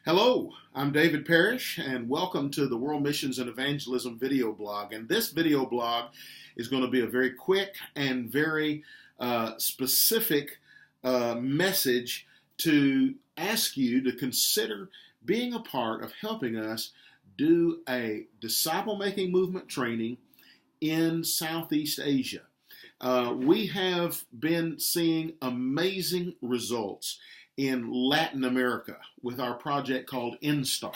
Hello, I'm David Parrish, and welcome to the World Missions and Evangelism video blog. And this video blog is going to be a very quick and very specific message to ask you to consider being a part of helping us do a disciple-making movement training in Southeast Asia. We have been seeing amazing results in Latin America with our project called SeaStar.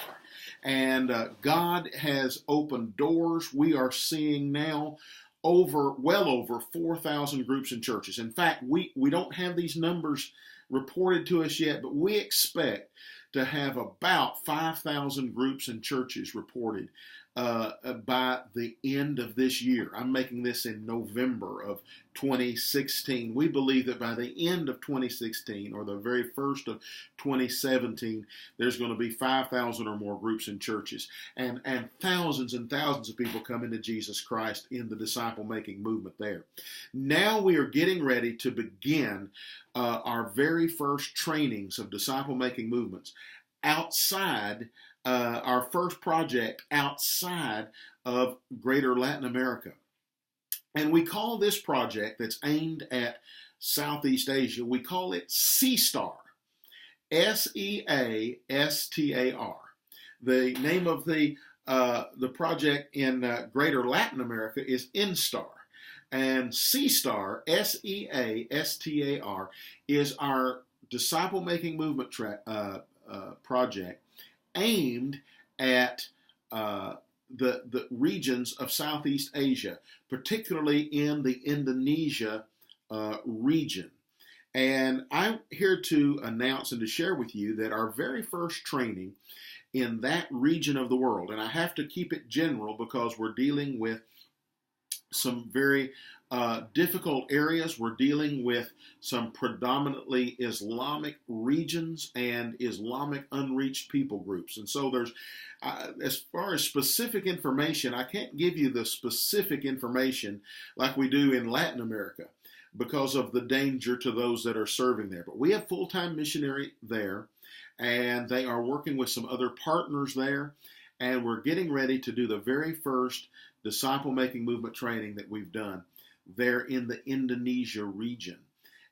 And God has opened doors. We are seeing now well over 4,000 groups and churches. In fact, we don't have these numbers reported to us yet, but we expect to have about 5,000 groups and churches reported by the end of this year. I'm making this in November of 2016. We believe that by the end of 2016 or the very first of 2017, there's going to be 5,000 or more groups and churches and thousands and thousands of people coming to Jesus Christ in the disciple-making movement there. Now we are getting ready to begin our very first trainings of disciple-making movements outside our first project outside of greater Latin America. And we call this project that's aimed at Southeast Asia, we call it SeaStar, S-E-A-S-T-A-R. The name of the project in greater Latin America is SeaStar. And SeaStar, S-E-A-S-T-A-R, is our disciple-making movement project aimed at the regions of Southeast Asia, particularly in the Indonesia region. And I'm here to announce and to share with you that our very first training in that region of the world, and I have to keep it general because we're dealing with some very difficult areas. We're dealing with some predominantly Islamic regions and Islamic unreached people groups. And so there's, as far as specific information, I can't give you the specific information like we do in Latin America because of the danger to those that are serving there. But we have full-time missionary there, and they are working with some other partners there, and we're getting ready to do the very first disciple-making movement training that we've done there in the Indonesia region.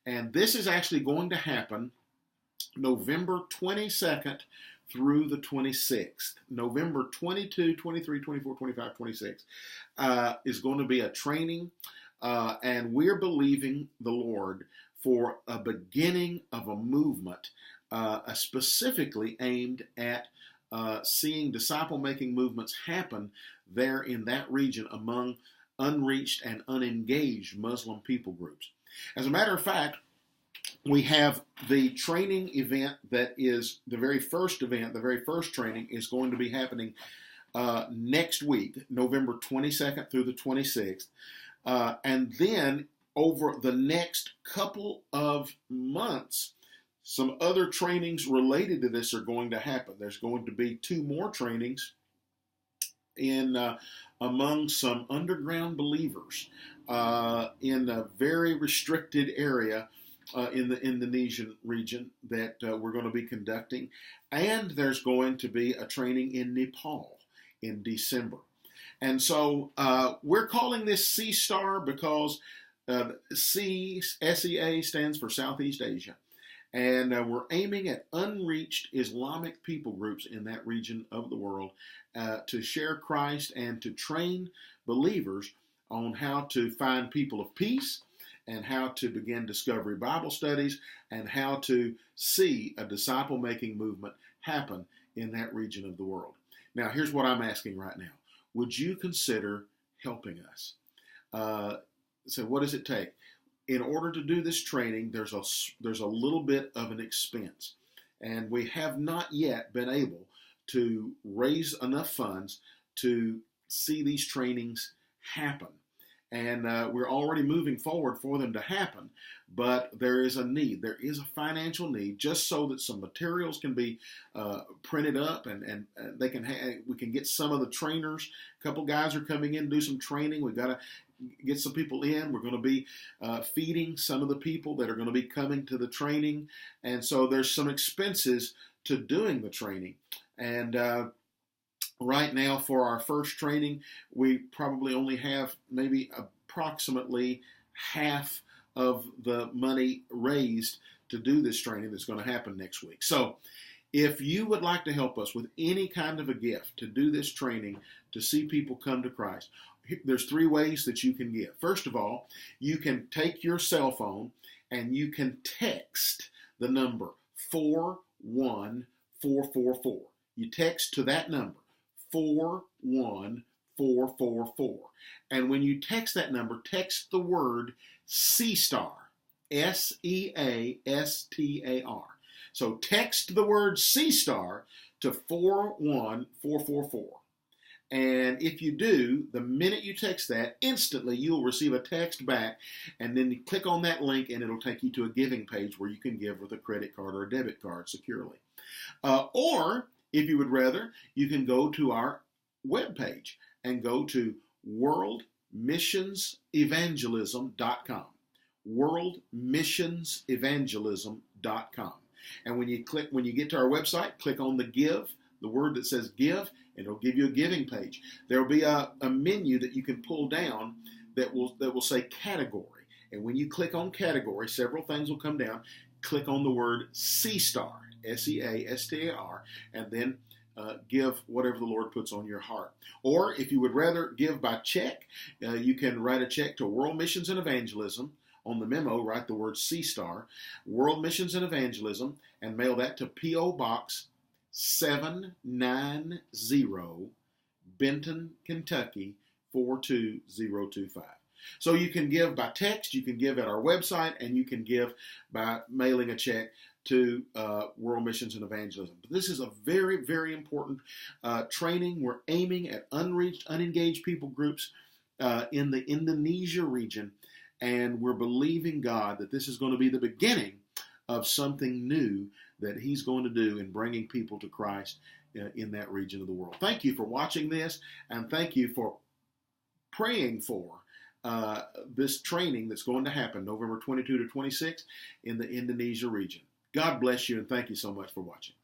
And this is actually going to happen November 22nd through the 26th. November 22, 23, 24, 25, 26 is going to be a training, and we're believing the Lord for a beginning of a movement specifically aimed at seeing disciple-making movements happen there in that region among unreached and unengaged Muslim people groups. As a matter of fact, we have the training event that is the very first event, the very first training is going to be happening next week, November 22nd through the 26th. And then over the next couple of months, some other trainings related to this are going to happen. There's going to be 2 more trainings in among some underground believers in a very restricted area in the Indonesian region that we're going to be conducting. And there's going to be a training in Nepal in December. And so we're calling this SeaStar because SEA stands for Southeast Asia. And we're aiming at unreached Islamic people groups in that region of the world to share Christ and to train believers on how to find people of peace and how to begin discovery Bible studies and how to see a disciple-making movement happen in that region of the world. Now, here's what I'm asking right now. Would you consider helping us? So what does it take? In order to do this training, there's a little bit of an expense, and we have not yet been able to raise enough funds to see these trainings happen. And we're already moving forward for them to happen, but there is a need. There is a financial need, just so that some materials can be printed up, and we can get some of the trainers. A couple guys are coming in to do some training. We've got to get some people in. We're going to be feeding some of the people that are going to be coming to the training. And so there's some expenses to doing the training. And right now, for our first training, we probably only have maybe approximately half of the money raised to do this training that's going to happen next week. So if you would like to help us with any kind of a gift to do this training, to see people come to Christ, there's 3 ways that you can give. First of all, you can take your cell phone and you can text the number 41444. You text to that number, 41444. And when you text that number, text the word SeaStar, SeaStar. So text the word SeaStar to 41444. And if you do, the minute you text that, instantly you'll receive a text back, and then you click on that link and it'll take you to a giving page where you can give with a credit card or a debit card securely. Or, if you would rather, you can go to our webpage and go to worldmissionsevangelism.com. worldmissionsevangelism.com. And when you get to our website, click on the give, the word that says give, and it'll give you a giving page. There will be a menu that you can pull down that will say category. And when you click on category, several things will come down. Click on the word SeaStar, SeaStar, and then give whatever the Lord puts on your heart. Or if you would rather give by check, you can write a check to World Missions and Evangelism. On the memo, write the word SeaStar, World Missions and Evangelism, and mail that to P.O. Box 790, Benton, Kentucky 42025. So you can give by text, you can give at our website, and you can give by mailing a check to World Missions and Evangelism. But this is a very, very important training. We're aiming at unreached, unengaged people groups in the Indonesia region, and we're believing God that this is going to be the beginning of something new that He's going to do in bringing people to Christ in that region of the world. Thank you for watching this, and thank you for praying for this training that's going to happen November 22 to 26 in the Indonesia region. God bless you, and thank you so much for watching.